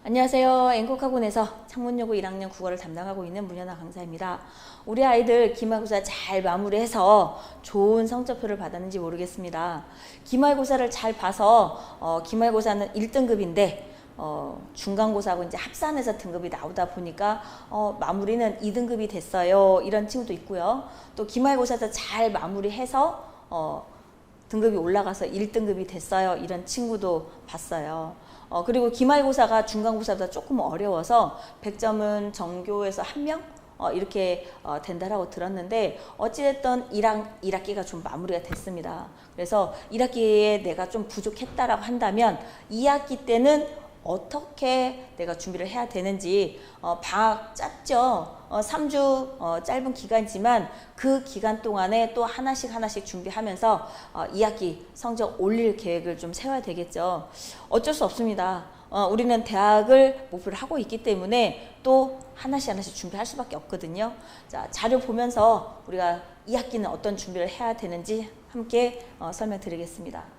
안녕하세요. 앵콜학원에서 창문여고 1학년 국어를 담당하고 있는 문현아 강사입니다. 우리 아이들 기말고사 잘 마무리해서 좋은 성적표를 받았는지 모르겠습니다. 기말고사를 잘 봐서 기말고사는 1등급인데 중간고사하고 이제 합산해서 등급이 나오다 보니까 마무리는 2등급이 됐어요. 이런 친구도 있고요. 또 기말고사도 잘 마무리해서 등급이 올라가서 1등급이 됐어요. 이런 친구도 봤어요. 그리고 기말고사가 중간고사보다 조금 어려워서 100점은 전교에서 1명? 이렇게 된다라고 들었는데 어찌됐든 1학기가 좀 마무리가 됐습니다. 그래서 1학기에 내가 좀 부족했다라고 한다면 2학기 때는 어떻게 내가 준비를 해야 되는지 방학 짧죠. 3주 짧은 기간이지만 그 기간 동안에 또 하나씩 준비하면서 2학기 성적 올릴 계획을 좀 세워야 되겠죠. 어쩔 수 없습니다. 우리는 대학을 목표로 하고 있기 때문에 또 하나씩 준비할 수밖에 없거든요. 자, 자료 보면서 우리가 2학기는 어떤 준비를 해야 되는지 함께 설명드리겠습니다.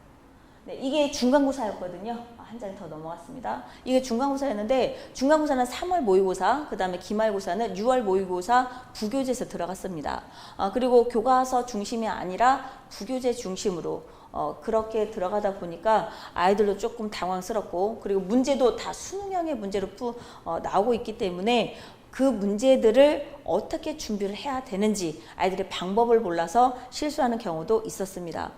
네, 이게 중간고사였거든요. 한 장 더 넘어갔습니다. 이게 중간고사였는데 중간고사는 3월 모의고사, 그 다음에 기말고사는 6월 모의고사 부교재에서 들어갔습니다. 그리고 교과서 중심이 아니라 부교재 중심으로 그렇게 들어가다 보니까 아이들도 조금 당황스럽고 그리고 문제도 다 수능형의 문제로 나오고 있기 때문에 그 문제들을 어떻게 준비를 해야 되는지 아이들의 방법을 몰라서 실수하는 경우도 있었습니다.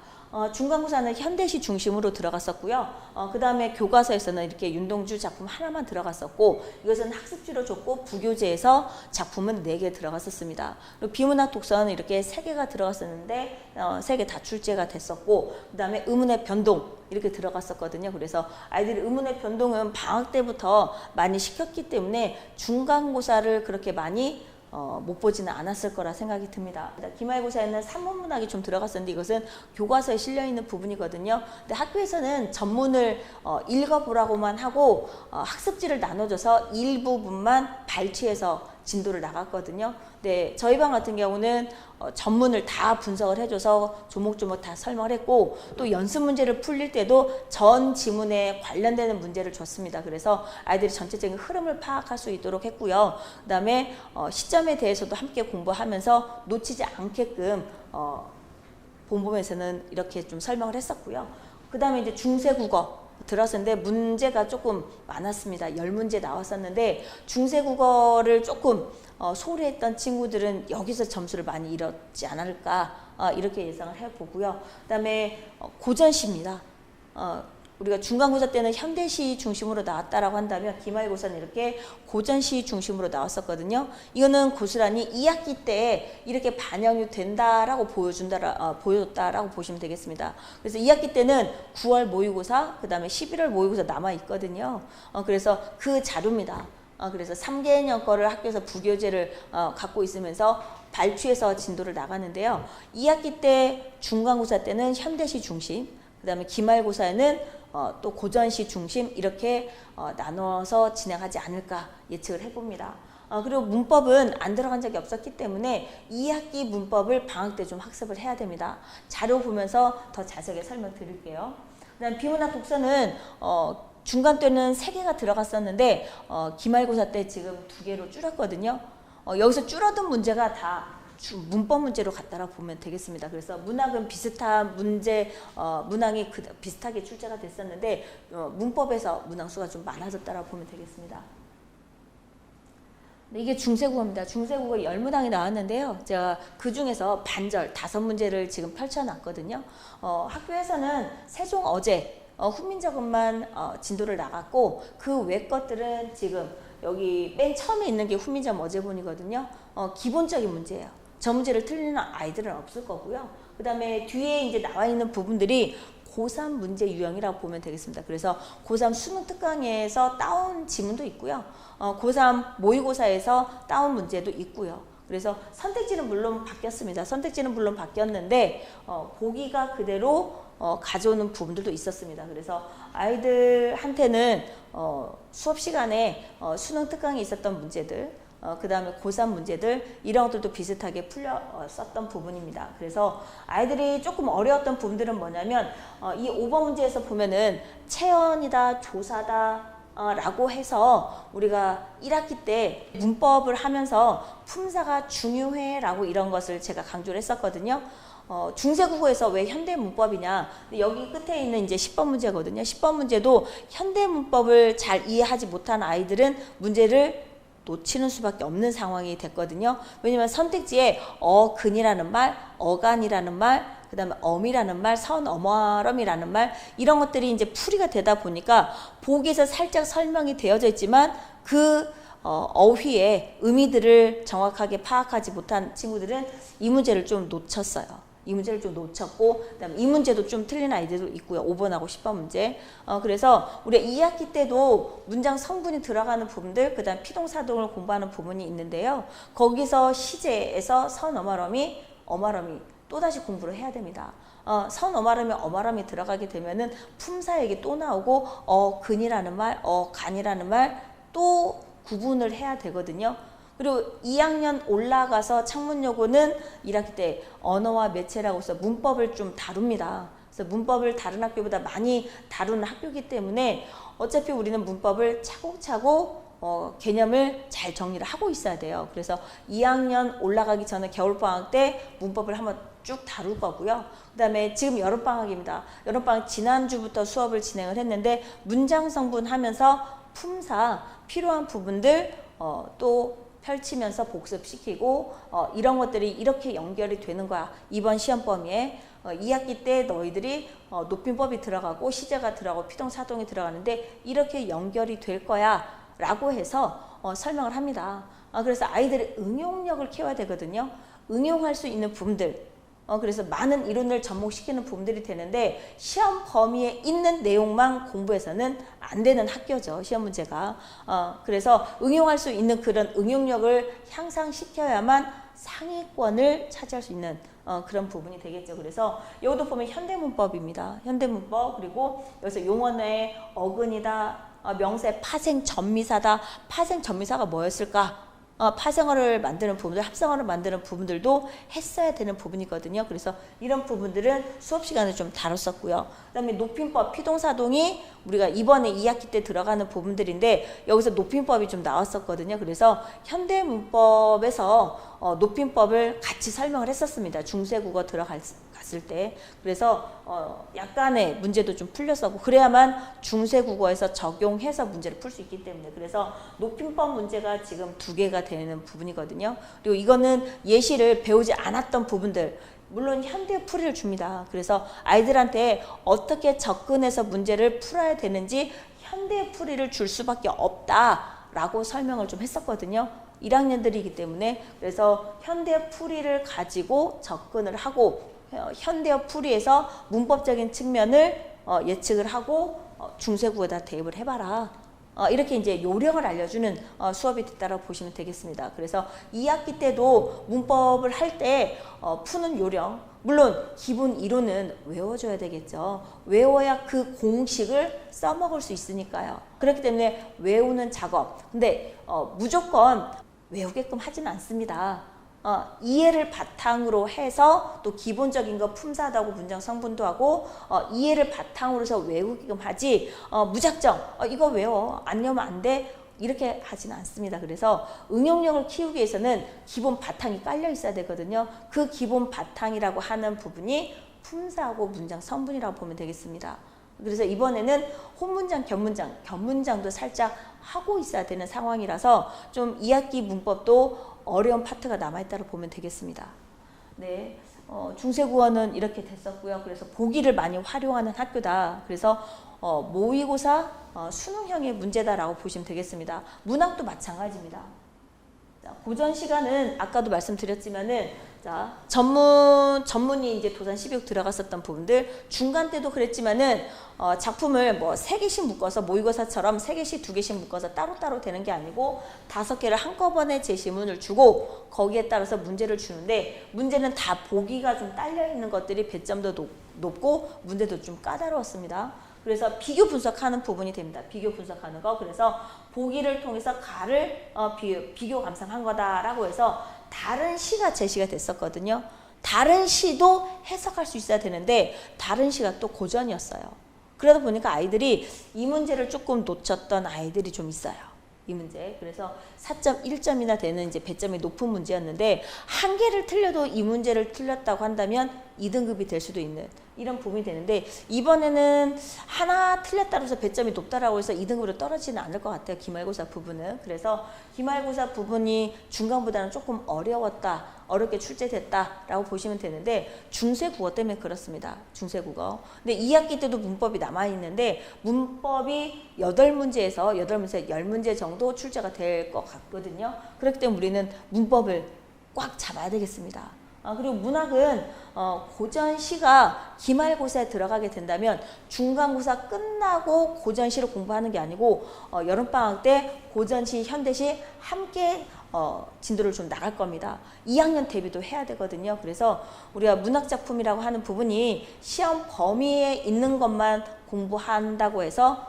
중간고사는 현대시 중심으로 들어갔었고요. 그 다음에 교과서에서는 이렇게 윤동주 작품 하나만 들어갔었고 이것은 학습지로 줬고 부교재에서 작품은 4개 들어갔었습니다. 그리고 비문학 독서는 이렇게 3개가 들어갔었는데 3개 다 출제가 됐었고 그 다음에 의문의 변동 이렇게 들어갔었거든요. 그래서 아이들이 의문의 변동은 방학 때부터 많이 시켰기 때문에 중간고사를 그렇게 많이 못 보지는 않았을 거라 생각이 듭니다. 기말고사에는 산문문학이 좀 들어갔었는데 이것은 교과서에 실려있는 부분이거든요. 근데 학교에서는 전문을 읽어보라고만 하고 학습지를 나눠줘서 일부분만 발췌해서 진도를 나갔거든요. 네, 저희 반 같은 경우는 전문을 다 분석을 해줘서 조목조목 다 설명을 했고 또 연습 문제를 풀릴 때도 전 지문에 관련되는 문제를 줬습니다. 그래서 아이들이 전체적인 흐름을 파악할 수 있도록 했고요. 그 다음에 시점에 대해서도 함께 공부하면서 놓치지 않게끔 본부에서는 이렇게 좀 설명을 했었고요. 그 다음에 이제 중세국어 들었었는데 문제가 조금 많았습니다. 10문제 나왔었는데 중세국어를 조금 소홀했던 친구들은 여기서 점수를 많이 잃었지 않을까 이렇게 예상을 해보고요. 그 다음에 고전시입니다. 우리가 중간고사 때는 현대시 중심으로 나왔다라고 한다면 기말고사는 이렇게 고전시 중심으로 나왔었거든요. 이거는 고스란히 2학기 때 이렇게 반영이 된다라고 보여줬다라고 보시면 되겠습니다. 그래서 2학기 때는 9월 모의고사, 그 다음에 11월 모의고사 남아 있거든요. 그래서 그 자료입니다. 그래서 3개년 거를 학교에서 부교재를 갖고 있으면서 발췌해서 진도를 나가는데요. 2학기 때 중간고사 때는 현대시 중심, 그 다음에 기말고사에는 또 고전시 중심 이렇게 나눠서 진행하지 않을까 예측을 해봅니다. 그리고 문법은 안 들어간 적이 없었기 때문에 2학기 문법을 방학 때 좀 학습을 해야 됩니다. 자료 보면서 더 자세하게 설명드릴게요. 그다음 비문학 독서는 중간 때는 3개가 들어갔었는데 기말고사 때 지금 2개로 줄였거든요. 여기서 줄어든 문제가 다 문법 문제로 갔다라고 보면 되겠습니다. 그래서 문학은 비슷한 문제, 문항이 비슷하게 출제가 됐었는데 문법에서 문항수가 좀 많아졌다라고 보면 되겠습니다. 이게 중세국어입니다. 중세국어 10문항이 나왔는데요. 제가 그 중에서 반절 5문제를 지금 펼쳐놨거든요. 학교에서는 세종 어제 훈민정음만 진도를 나갔고 그 외 것들은 지금 여기 맨 처음에 있는 게 훈민정음 어제본이거든요. 기본적인 문제예요. 저 문제를 틀리는 아이들은 없을 거고요. 그 다음에 뒤에 이제 나와 있는 부분들이 고3 문제 유형이라고 보면 되겠습니다. 그래서 고3 수능 특강에서 따온 지문도 있고요. 고3 모의고사에서 따온 문제도 있고요. 그래서 선택지는 물론 바뀌었습니다. 선택지는 물론 바뀌었는데 보기가 그대로 가져오는 부분들도 있었습니다. 그래서 아이들한테는 수업 시간에 수능 특강에 있었던 문제들 그 다음에 고3 문제들 이런 것들도 비슷하게 썼던 부분입니다. 그래서 아이들이 조금 어려웠던 부분들은 뭐냐면 이 5번 문제에서 보면은 체언이다, 조사다, 라고 해서 우리가 1학기 때 문법을 하면서 품사가 중요해 라고 이런 것을 제가 강조를 했었거든요. 중세국어에서 왜 현대문법이냐. 여기 끝에 있는 이제 10번 문제거든요. 10번 문제도 현대문법을 잘 이해하지 못한 아이들은 문제를 놓치는 수밖에 없는 상황이 됐거든요. 왜냐면 선택지에 어근이라는 말, 어간이라는 말, 그 다음에 엄이라는 말, 선어머럼이라는 말, 이런 것들이 이제 풀이가 되다 보니까 보기에서 살짝 설명이 되어져 있지만 그 어휘의 의미들을 정확하게 파악하지 못한 친구들은 이 문제를 좀 놓쳤어요. 이 문제를 좀 놓쳤고, 그다음에 이 문제도 좀 틀린 아이들도 있고요. 5번하고 10번 문제. 그래서 우리가 2학기 때도 문장 성분이 들어가는 부분들, 그다음 피동사동을 공부하는 부분이 있는데요. 거기서 시제에서 선어머럼이, 어머럼이 또다시 공부를 해야 됩니다. 선어머럼이, 어머럼이 들어가게 되면은 품사 얘기 또 나오고, 어근이라는 말, 어간이라는 말 또 구분을 해야 되거든요. 그리고 2학년 올라가서 창문여고는 1학기 때 언어와 매체라고 해서 문법을 좀 다룹니다. 그래서 문법을 다른 학교보다 많이 다루는 학교이기 때문에 어차피 우리는 문법을 차곡차곡 개념을 잘 정리를 하고 있어야 돼요. 그래서 2학년 올라가기 전에 겨울방학 때 문법을 한번 쭉 다룰 거고요. 그 다음에 지금 여름방학입니다. 여름방학 지난주부터 수업을 진행을 했는데 문장 성분 하면서 품사 필요한 부분들 또 펼치면서 복습시키고 이런 것들이 이렇게 연결이 되는 거야. 이번 시험 범위에 2학기 때 너희들이 높임법이 들어가고 시제가 들어가고 피동사동이 들어가는데 이렇게 연결이 될 거야 라고 해서 설명을 합니다. 그래서 아이들의 응용력을 키워야 되거든요. 응용할 수 있는 부분들, 그래서 많은 이론을 접목시키는 부분들이 되는데 시험 범위에 있는 내용만 공부해서는 안 되는 학교죠. 시험 문제가. 그래서 응용할 수 있는 그런 응용력을 향상시켜야만 상위권을 차지할 수 있는 그런 부분이 되겠죠. 그래서 여기도 보면 현대문법입니다. 현대문법. 그리고 여기서 용언의 어근이다, 명사의 파생 전미사다. 파생 전미사가 뭐였을까? 파생어를 만드는 부분들, 합성어를 만드는 부분들도 했어야 되는 부분이거든요. 그래서 이런 부분들은 수업 시간에 좀 다뤘었고요. 그 다음에 높임법, 피동사동이 우리가 이번에 2학기 때 들어가는 부분들인데 여기서 높임법이 좀 나왔었거든요. 그래서 현대문법에서 높임법을 같이 설명을 했었습니다. 중세국어 들어갔을 때. 그래서 약간의 문제도 좀 풀렸었고 그래야만 중세국어에서 적용해서 문제를 풀 수 있기 때문에 그래서 높임법 문제가 지금 2개가 되는 부분이거든요. 그리고 이거는 예시를 배우지 않았던 부분들 물론 현대 풀이를 줍니다. 그래서 아이들한테 어떻게 접근해서 문제를 풀어야 되는지 현대 풀이를 줄 수밖에 없다라고 설명을 좀 했었거든요. 1학년들이기 때문에 그래서 현대 풀이를 가지고 접근을 하고 현대어 풀이에서 문법적인 측면을 예측을 하고 중세국어에다 대입을 해봐라. 이렇게 이제 요령을 알려주는 수업이 됐다고 보시면 되겠습니다. 그래서 2학기 때도 문법을 할 때 푸는 요령, 물론 기본 이론은 외워줘야 되겠죠. 외워야 그 공식을 써먹을 수 있으니까요. 그렇기 때문에 외우는 작업. 근데 무조건 외우게끔 하지는 않습니다. 이해를 바탕으로 해서 또 기본적인 거 품사하고 문장 성분도 하고 이해를 바탕으로 해서 외우게끔 하지 무작정 이거 외워 안 외우면 안 돼 이렇게 하지는 않습니다. 그래서 응용력을 키우기 위해서는 기본 바탕이 깔려 있어야 되거든요. 그 기본 바탕이라고 하는 부분이 품사하고 문장 성분이라고 보면 되겠습니다. 그래서 이번에는 혼문장, 견문장도 살짝 하고 있어야 되는 상황이라서 좀 2학기 문법도 어려운 파트가 남아있다고 보면 되겠습니다. 네, 중세국어는 이렇게 됐었고요. 그래서 보기를 많이 활용하는 학교다. 그래서 모의고사 수능형의 문제다라고 보시면 되겠습니다. 문학도 마찬가지입니다. 자, 고전 시간은 아까도 말씀드렸지만은 자, 전문이 이제 도산 12육 들어갔었던 부분들, 중간 때도 그랬지만은, 작품을 뭐 3개씩 묶어서 모의고사처럼 3개씩 2개씩 묶어서 따로따로 되는 게 아니고 5개를 한꺼번에 제시문을 주고 거기에 따라서 문제를 주는데 문제는 다 보기가 좀 딸려 있는 것들이 배점도 높고 문제도 좀 까다로웠습니다. 그래서 비교 분석하는 부분이 됩니다. 비교 분석하는 거. 그래서 보기를 통해서 가를 비교 감상한 거다라고 해서 다른 시가 제시가 됐었거든요. 다른 시도 해석할 수 있어야 되는데 다른 시가 또 고전이었어요. 그러다 보니까 아이들이 이 문제를 조금 놓쳤던 아이들이 좀 있어요. 이 문제. 그래서 4.1점이나 되는 이제 배점이 높은 문제였는데 한 개를 틀려도 이 문제를 틀렸다고 한다면 2등급이 될 수도 있는 이런 부분이 되는데 이번에는 하나 틀렸다고 해서 배점이 높다라고 해서 2등급으로 떨어지지는 않을 것 같아요. 기말고사 부분은. 그래서 기말고사 부분이 중간보다는 조금 어렵게 출제됐다라고 보시면 되는데 중세국어 때문에 그렇습니다. 중세국어. 근데 2학기 때도 문법이 남아있는데 문법이 8문제에서 10문제 정도 출제가 될 것 같거든요. 그렇기 때문에 우리는 문법을 꽉 잡아야 되겠습니다. 그리고 문학은 고전시가 기말고사에 들어가게 된다면 중간고사 끝나고 고전시를 공부하는 게 아니고 여름방학 때 고전시, 현대시 함께 진도를 좀 나갈 겁니다. 2학년 대비도 해야 되거든요. 그래서 우리가 문학작품이라고 하는 부분이 시험 범위에 있는 것만 공부한다고 해서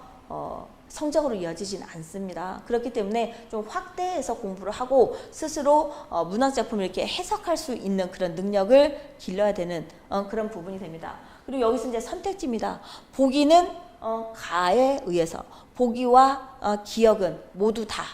성적으로 이어지진 않습니다. 그렇기 때문에 좀 확대해서 공부를 하고 스스로 문학작품을 이렇게 해석할 수 있는 그런 능력을 길러야 되는 그런 부분이 됩니다. 그리고 여기서 이제 선택지입니다. 보기는 가에 의해서, 보기와 기억은 모두 다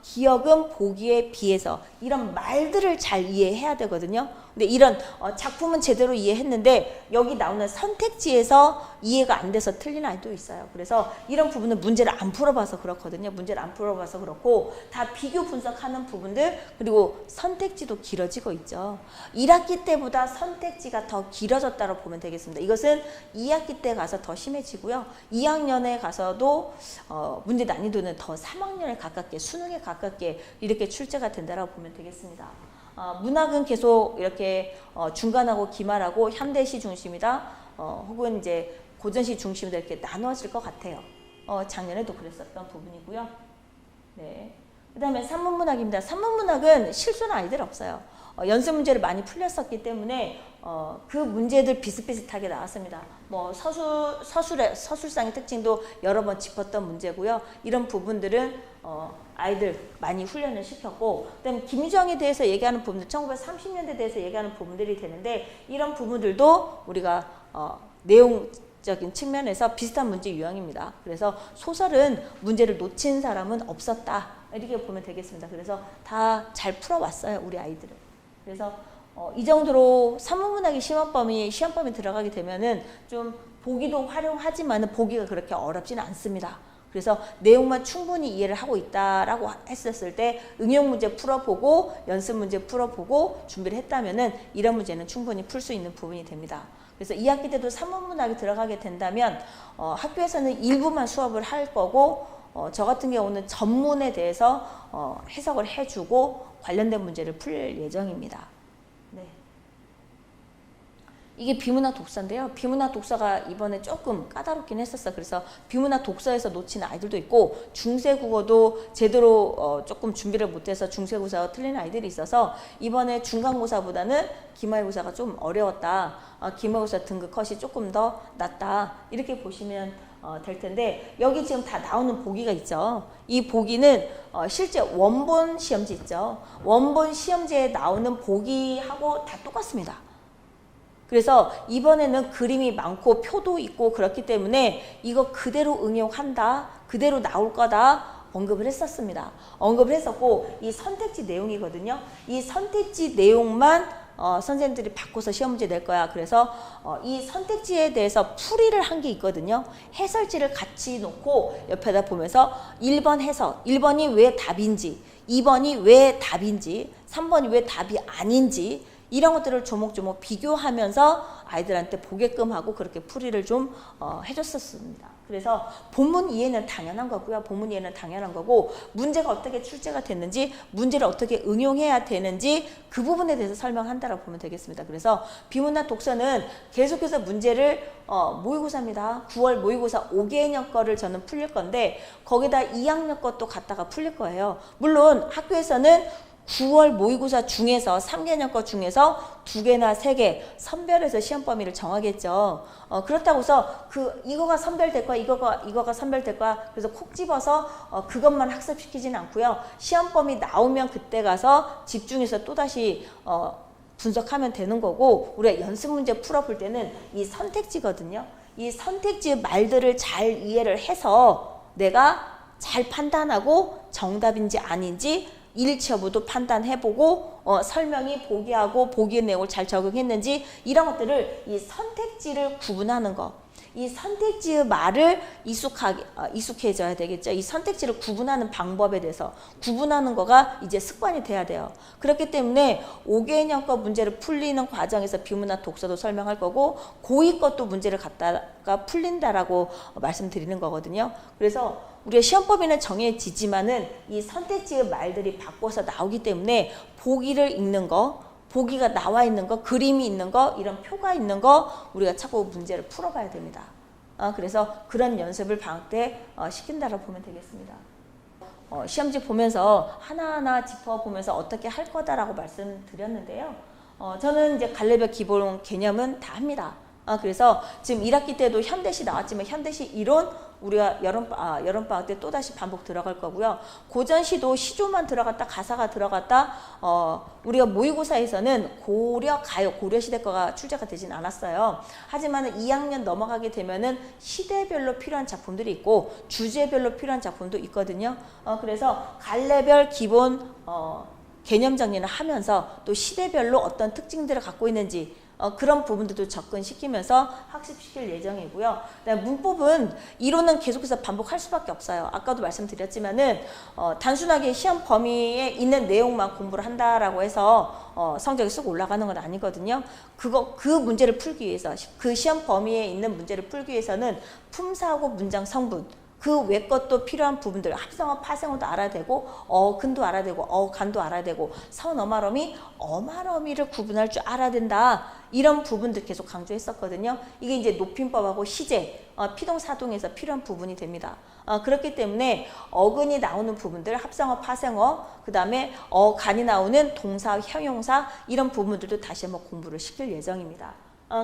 기억은 보기에 비해서 이런 말들을 잘 이해해야 되거든요. 근데 이런 작품은 제대로 이해했는데 여기 나오는 선택지에서 이해가 안 돼서 틀린 아이도 있어요. 그래서 이런 부분은 문제를 안 풀어봐서 그렇거든요. 문제를 안 풀어봐서 그렇고 다 비교 분석하는 부분들 그리고 선택지도 길어지고 있죠. 1학기 때보다 선택지가 더 길어졌다고 보면 되겠습니다. 이것은 2학기 때 가서 더 심해지고요. 2학년에 가서도 문제 난이도는 더 3학년에 가깝게 수능에 가깝게 이렇게 출제가 된다고 보면 되겠습니다. 문학은 계속 이렇게 중간하고 기말하고 현대시 중심이다 혹은 이제 고전시 중심이다 이렇게 나눠질 것 같아요. 작년에도 그랬었던 부분이고요. 네. 그 다음에 산문문학입니다. 산문문학은 실수는 아이들 없어요. 연습 문제를 많이 풀렸었기 때문에 그 문제들 비슷비슷하게 나왔습니다. 뭐 서술상의 특징도 여러 번 짚었던 문제고요. 이런 부분들은 아이들 많이 훈련을 시켰고 그다음에 김유정에 대해서 얘기하는 부분들 1930년대에 대해서 얘기하는 부분들이 되는데 이런 부분들도 우리가 내용적인 측면에서 비슷한 문제 유형입니다. 그래서 소설은 문제를 놓친 사람은 없었다 이렇게 보면 되겠습니다. 그래서 다 잘 풀어왔어요 우리 아이들은. 그래서 이 정도로 산문문학이 시험 범위 들어가게 되면은 좀 보기도 활용하지만은 보기가 그렇게 어렵지는 않습니다. 그래서 내용만 충분히 이해를 하고 있다라고 했었을 때 응용 문제 풀어보고 연습 문제 풀어보고 준비를 했다면은 이런 문제는 충분히 풀 수 있는 부분이 됩니다. 그래서 2학기 때도 산문문학이 들어가게 된다면 학교에서는 일부만 수업을 할 거고 저 같은 경우는 전문에 대해서 해석을 해주고 관련된 문제를 풀 예정입니다. 네. 이게 비문학 독서인데요. 비문학 독서가 이번에 조금 까다롭긴 했었어. 그래서 비문학 독서에서 놓친 아이들도 있고 중세국어도 제대로 조금 준비를 못해서 중세고사가 틀린 아이들이 있어서 이번에 중간고사보다는 기말고사가 좀 어려웠다. 기말고사 등급 컷이 조금 더 낮다. 이렇게 보시면 될 텐데 여기 지금 다 나오는 보기가 있죠. 이 보기는 실제 원본 시험지 있죠. 원본 시험지에 나오는 보기하고 다 똑같습니다. 그래서 이번에는 그림이 많고 표도 있고 그렇기 때문에 이거 그대로 응용한다, 그대로 나올 거다 언급을 했었습니다. 언급을 했었고 이 선택지 내용이거든요. 이 선택지 내용만 선생님들이 바꿔서 시험 문제 낼 거야. 그래서 이 선택지에 대해서 풀이를 한 게 있거든요. 해설지를 같이 놓고 옆에다 보면서 1번 해석, 1번이 왜 답인지, 2번이 왜 답인지, 3번이 왜 답이 아닌지 이런 것들을 조목조목 비교하면서 아이들한테 보게끔 하고 그렇게 풀이를 좀 해줬었습니다. 그래서 본문 이해는 당연한 거고요. 본문 이해는 당연한 거고 문제가 어떻게 출제가 됐는지 문제를 어떻게 응용해야 되는지 그 부분에 대해서 설명한다라고 보면 되겠습니다. 그래서 비문학 독서는 계속해서 문제를 모의고사입니다. 9월 모의고사 5개년 거를 저는 풀릴 건데 거기다 2학년 것도 갖다가 풀릴 거예요. 물론 학교에서는 9월 모의고사 중에서 3개년 것 중에서 2개나 3개 선별해서 시험 범위를 정하겠죠. 그렇다고 해서 이거가 선별될 거야, 이거가 선별될 거야. 그래서 콕 집어서 그것만 학습시키지는 않고요. 시험 범위 나오면 그때 가서 집중해서 또다시 분석하면 되는 거고 우리가 연습 문제 풀어볼 때는 이 선택지거든요. 이 선택지의 말들을 잘 이해를 해서 내가 잘 판단하고 정답인지 아닌지 일치 여부도 판단해보고 설명이 보기하고 보기의 내용을 잘 적용했는지 이런 것들을 이 선택지를 구분하는 거, 이 선택지의 말을 익숙해져야 되겠죠. 이 선택지를 구분하는 방법에 대해서 구분하는 거가 이제 습관이 돼야 돼요. 그렇기 때문에 5개년과 문제를 풀리는 과정에서 비문학 독서도 설명할 거고 고2 것도 문제를 갖다가 풀린다라고 말씀드리는 거거든요. 그래서 우리가 시험법에는 정해지지만은 이 선택지의 말들이 바꿔서 나오기 때문에 보기를 읽는 거, 보기가 나와 있는 거, 그림이 있는 거, 이런 표가 있는 거 우리가 자꾸 문제를 풀어봐야 됩니다. 그래서 그런 연습을 방학 때 시킨다라고 보면 되겠습니다. 시험지 보면서 하나하나 짚어보면서 어떻게 할 거다라고 말씀드렸는데요. 저는 이제 갈래별 기본 개념은 다 합니다. 그래서 지금 1학기 때도 현대시 나왔지만 현대시 이론 우리가 여름방학 때 또다시 반복 들어갈 거고요. 고전시도 시조만 들어갔다 가사가 들어갔다 우리가 모의고사에서는 고려, 가요, 고려시대 거가 출제가 되진 않았어요. 하지만 2학년 넘어가게 되면은 시대별로 필요한 작품들이 있고 주제별로 필요한 작품도 있거든요. 그래서 갈래별 기본 개념 정리를 하면서 또 시대별로 어떤 특징들을 갖고 있는지 그런 부분들도 접근시키면서 학습시킬 예정이고요. 그다음에 문법은 이론은 계속해서 반복할 수밖에 없어요. 아까도 말씀드렸지만은 단순하게 시험 범위에 있는 내용만 공부를 한다라고 해서 성적이 쑥 올라가는 건 아니거든요. 그 문제를 풀기 위해서 그 시험 범위에 있는 문제를 풀기 위해서는 품사하고 문장 성분 그 외 것도 필요한 부분들 합성어, 파생어도 알아야 되고 어근도 알아야 되고 어간도 알아야 되고 선어말어미, 어말어미를 구분할 줄 알아야 된다. 이런 부분들 계속 강조했었거든요. 이게 이제 높임법하고 시제, 피동사동에서 필요한 부분이 됩니다. 그렇기 때문에 어근이 나오는 부분들, 합성어, 파생어, 그 다음에 어간이 나오는 동사, 형용사 이런 부분들도 다시 한번 공부를 시킬 예정입니다.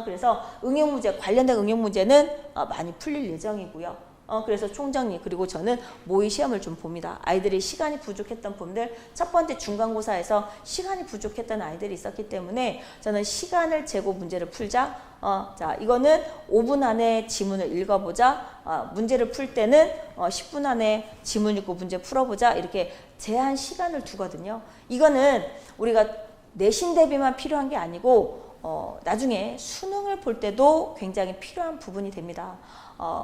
그래서 응용문제, 관련된 응용문제는 많이 풀릴 예정이고요. 그래서 총정리 그리고 저는 모의 시험을 좀 봅니다. 아이들이 시간이 부족했던 부분들 첫 번째 중간고사에서 시간이 부족했던 아이들이 있었기 때문에 저는 시간을 재고 문제를 풀자. 자 이거는 5분 안에 지문을 읽어보자. 문제를 풀 때는 10분 안에 지문 읽고 문제 풀어보자. 이렇게 제한 시간을 두거든요. 이거는 우리가 내신 대비만 필요한 게 아니고 나중에 수능을 볼 때도 굉장히 필요한 부분이 됩니다.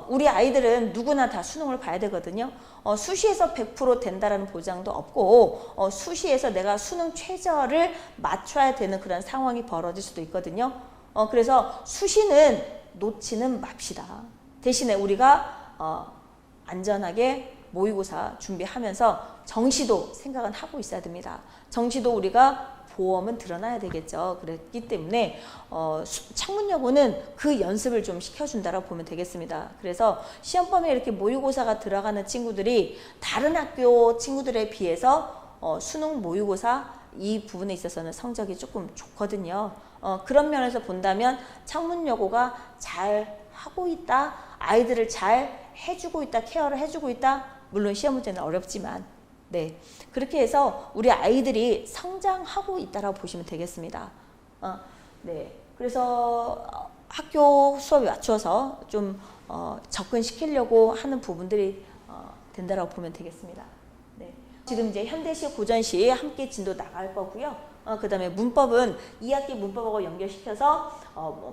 우리 아이들은 누구나 다 수능을 봐야 되거든요. 수시에서 100% 된다라는 보장도 없고 수시에서 내가 수능 최저를 맞춰야 되는 그런 상황이 벌어질 수도 있거든요. 그래서 수시는 놓치는 맙시다. 대신에 우리가 안전하게 모의고사 준비하면서 정시도 생각은 하고 있어야 됩니다. 정시도 우리가 보험은 드러나야 되겠죠. 그렇기 때문에 창문여고는 그 연습을 좀 시켜준다라고 보면 되겠습니다. 그래서 시험 범위에 이렇게 모의고사가 들어가는 친구들이 다른 학교 친구들에 비해서 수능 모의고사 이 부분에 있어서는 성적이 조금 좋거든요. 그런 면에서 본다면 창문여고가 잘 하고 있다, 아이들을 잘 해주고 있다, 케어를 해주고 있다. 물론 시험 문제는 어렵지만 네, 그렇게 해서 우리 아이들이 성장하고 있다라고 보시면 되겠습니다. 네, 그래서 학교 수업에 맞춰서 좀 접근시키려고 하는 부분들이 된다라고 보면 되겠습니다. 네, 지금 이제 현대시, 고전시 함께 진도 나갈 거고요. 그 다음에 문법은 2학기 문법하고 연결시켜서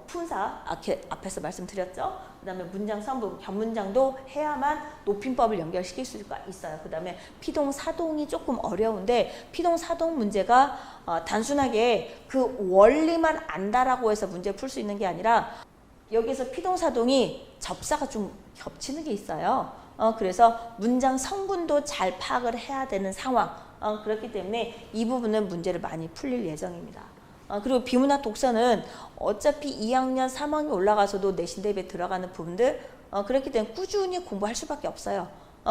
품사 앞에서 말씀드렸죠. 그 다음에 문장 성분, 변문장도 해야만 높임법을 연결시킬 수가 있어요. 그 다음에 피동사동이 조금 어려운데 피동사동 문제가 단순하게 그 원리만 안다라고 해서 문제 풀 수 있는 게 아니라 여기서 피동사동이 접사가 좀 겹치는 게 있어요. 그래서 문장 성분도 잘 파악을 해야 되는 상황. 그렇기 때문에 이 부분은 문제를 많이 풀릴 예정입니다. 그리고 비문학 독서는 어차피 2학년, 3학년 올라가서도 내신 대비에 들어가는 부분들 그렇기 때문에 꾸준히 공부할 수밖에 없어요.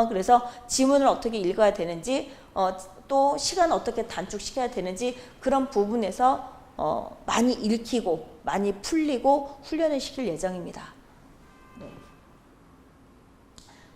그래서 지문을 어떻게 읽어야 되는지 또 시간을 어떻게 단축시켜야 되는지 그런 부분에서 많이 읽히고 많이 풀리고 훈련을 시킬 예정입니다. 네.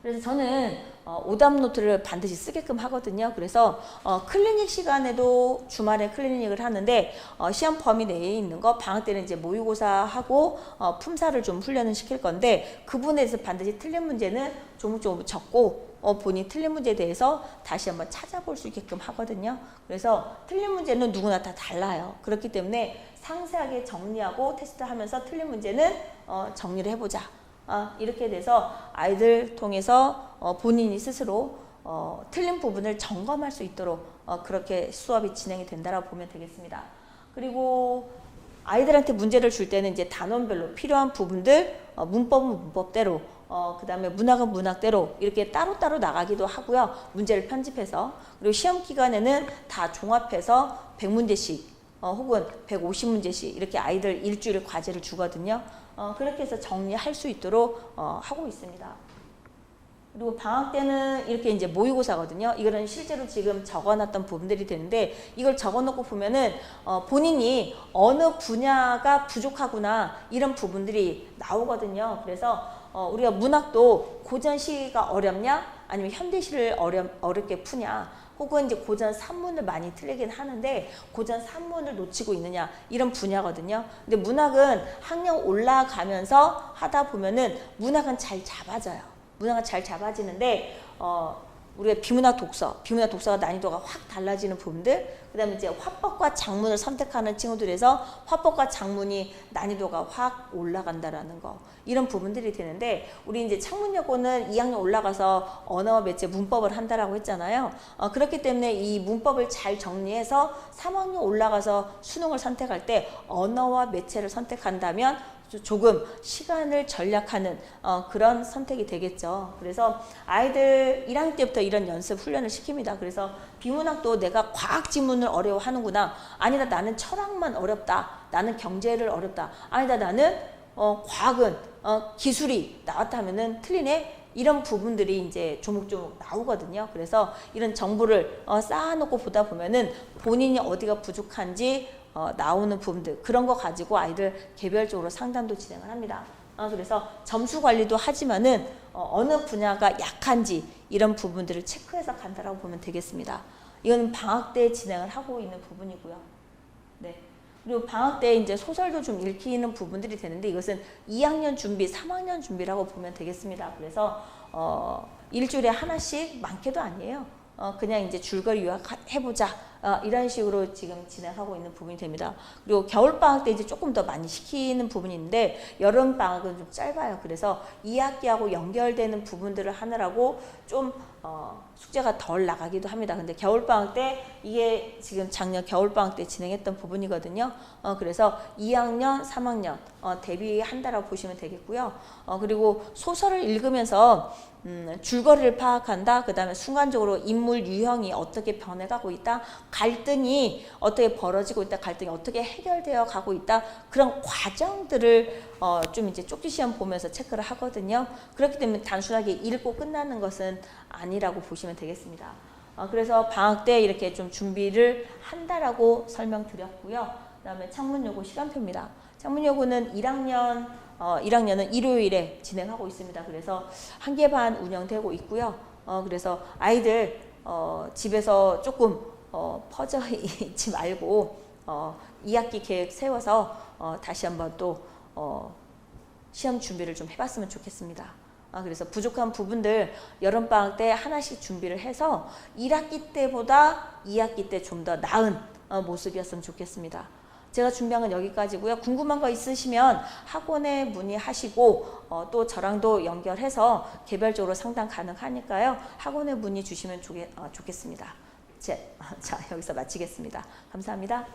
그래서 저는 오답 노트를 반드시 쓰게끔 하거든요. 그래서 클리닉 시간에도 주말에 클리닉을 하는데 시험 범위 내에 있는 거 방학 때는 이제 모의고사하고 품사를 좀 훈련을 시킬 건데 그 부분에 대해서 반드시 틀린 문제는 조목조목 적고 본인 틀린 문제에 대해서 다시 한번 찾아볼 수 있게끔 하거든요. 그래서 틀린 문제는 누구나 다 달라요. 그렇기 때문에 상세하게 정리하고 테스트하면서 틀린 문제는 정리를 해보자. 이렇게 돼서 아이들 통해서 본인이 스스로 틀린 부분을 점검할 수 있도록 그렇게 수업이 진행이 된다라고 보면 되겠습니다. 그리고 아이들한테 문제를 줄 때는 이제 단원별로 필요한 부분들 문법은 문법대로 그 다음에 문학은 문학대로 이렇게 따로따로 나가기도 하고요. 문제를 편집해서 그리고 시험 기간에는 다 종합해서 100문제씩 혹은 150문제씩 이렇게 아이들 일주일 과제를 주거든요. 그렇게 해서 정리할 수 있도록 하고 있습니다. 그리고 방학 때는 이렇게 이제 모의고사거든요. 이거는 실제로 지금 적어놨던 부분들이 되는데 이걸 적어놓고 보면은 본인이 어느 분야가 부족하구나 이런 부분들이 나오거든요. 그래서 우리가 문학도 고전 시가 어렵냐 아니면 현대시를 어렵게 푸냐 혹은 이제 고전 산문을 많이 틀리긴 하는데 고전 산문을 놓치고 있느냐 이런 분야거든요. 근데 문학은 학년 올라가면서 하다 보면은 문학은 잘 잡아져요. 문학은 잘 잡아지는데 우리가 비문학 독서가 난이도가 확 달라지는 부분들, 그 다음에 이제 화법과 작문을 선택하는 친구들에서 화법과 작문이 난이도가 확 올라간다라는 거, 이런 부분들이 되는데, 우리 이제 창문여고는 2학년 올라가서 언어와 매체 문법을 한다라고 했잖아요. 그렇기 때문에 이 문법을 잘 정리해서 3학년 올라가서 수능을 선택할 때 언어와 매체를 선택한다면 조금 시간을 절약하는 그런 선택이 되겠죠. 그래서 아이들 1학년 때부터 이런 연습 훈련을 시킵니다. 그래서 비문학도 내가 과학 지문을 어려워하는구나. 아니다, 나는 철학만 어렵다. 나는 경제를 어렵다. 아니다, 나는 과학은 기술이 나왔다 하면은 틀리네. 이런 부분들이 이제 조목조목 나오거든요. 그래서 이런 정보를 쌓아놓고 보다 보면은 본인이 어디가 부족한지 나오는 부분들, 그런 거 가지고 아이들 개별적으로 상담도 진행을 합니다. 그래서 점수 관리도 하지만은 어느 분야가 약한지 이런 부분들을 체크해서 간다라고 보면 되겠습니다. 이건 방학 때 진행을 하고 있는 부분이고요. 네. 그리고 방학 때 이제 소설도 좀 읽히는 부분들이 되는데, 이것은 2학년 준비, 3학년 준비라고 보면 되겠습니다. 그래서 일주일에 하나씩, 많게도 아니에요. 그냥 이제 줄거리 요약해보자. 이런 식으로 지금 진행하고 있는 부분이 됩니다. 그리고 겨울방학 때 이제 조금 더 많이 시키는 부분이 있는데, 여름방학은 좀 짧아요. 그래서 2학기하고 연결되는 부분들을 하느라고 좀 숙제가 덜 나가기도 합니다. 근데 겨울방학 때, 이게 지금 작년 겨울방학 때 진행했던 부분이거든요. 그래서 2학년, 3학년 대비한다라고 보시면 되겠고요. 그리고 소설을 읽으면서 줄거리를 파악한다. 그 다음에 순간적으로 인물 유형이 어떻게 변해가고 있다. 갈등이 어떻게 벌어지고 있다. 갈등이 어떻게 해결되어 가고 있다. 그런 과정들을 좀 이제 쪽지 시험 보면서 체크를 하거든요. 그렇기 때문에 단순하게 읽고 끝나는 것은 아니라고 보시면 되겠습니다. 그래서 방학 때 이렇게 좀 준비를 한다라고 설명드렸고요. 그 다음에 창문여고 시간표입니다. 창문여고는 1학년은 일요일에 진행하고 있습니다. 그래서 1개 반 운영되고 있고요. 그래서 아이들 집에서 조금 퍼져 있지 말고 2학기 계획 세워서 다시 한번 또 시험 준비를 좀 해봤으면 좋겠습니다. 그래서 부족한 부분들 여름방학 때 하나씩 준비를 해서 1학기 때보다 2학기 때 좀 더 나은 모습이었으면 좋겠습니다. 제가 준비한 건 여기까지고요. 궁금한 거 있으시면 학원에 문의하시고 또 저랑도 연결해서 개별적으로 상담 가능하니까요. 학원에 문의 주시면 좋겠습니다. 자, 여기서 마치겠습니다. 감사합니다.